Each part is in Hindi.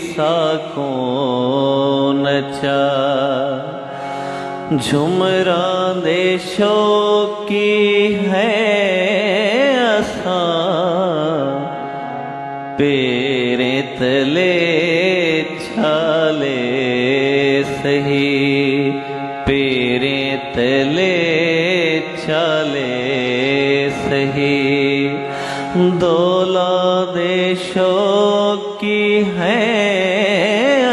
साको नचा झुमरा देशों की है असां पेरे तले छाले सही पेरे तले छाले सही दौला देशों की है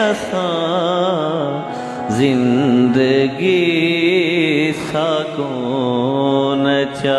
असां जिंदगी साको नचा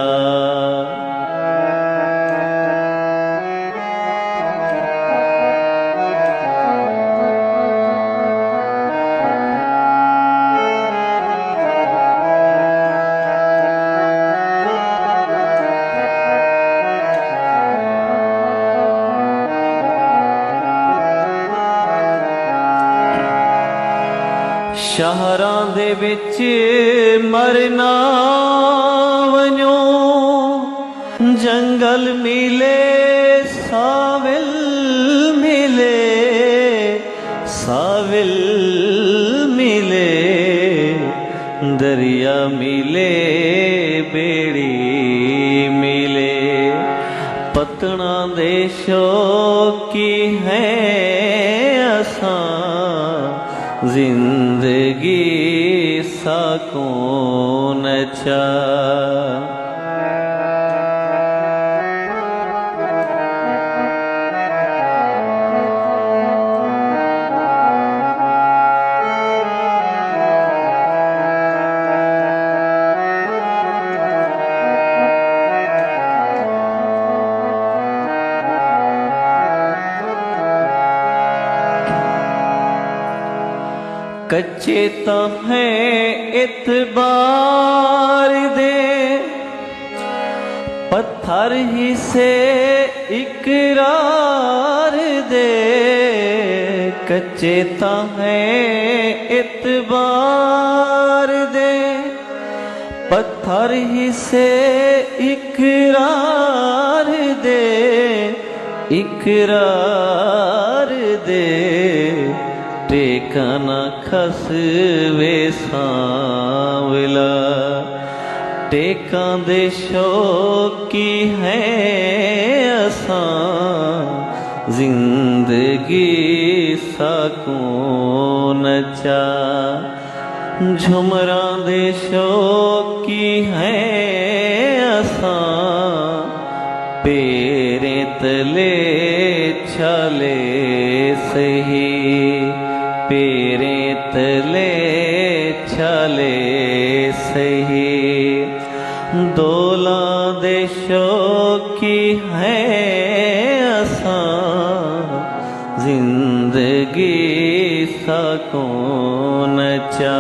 शहरां दे विच मरना वञो जंगल मिले साविल मिले दरिया मिले बेड़ी मिले पतना देशों की है असां जिंदगी साको नचा कच्चे तो हैं इतबार दे पत्थर ही से इकरार दे कच्चे तो हैं इतबार दे पत्थर ही से इकरार दे टेकाना खसवे सांवला टेका देशों की है असां जिंदगी साको नचा झुमरा देशों की है असां पेरे तले छाले सही पेरे तले छाले सही दौला देशों की है असां जिंदगी साको नचा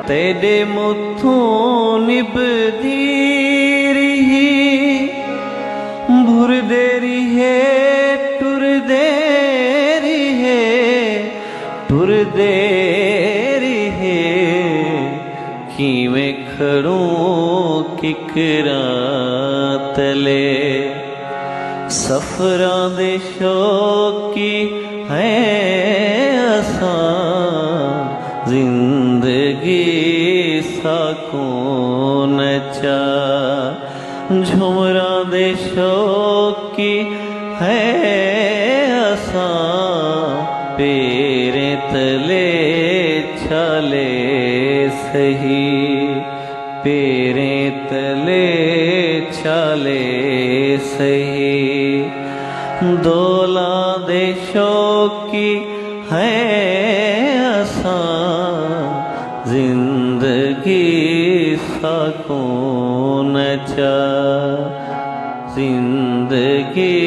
तेरे मुथों निभदी रही भुरदे रहे टुरदे रहे किवें खड़ूं किकरा तले सफरां दे शौकी है असां जिंदगी साको नचा झुमरा देशों की है असां पेरे तले छाले सही पेरे तले छाले सही दौला देशों की है जिंदगी साको नचा जिंदगी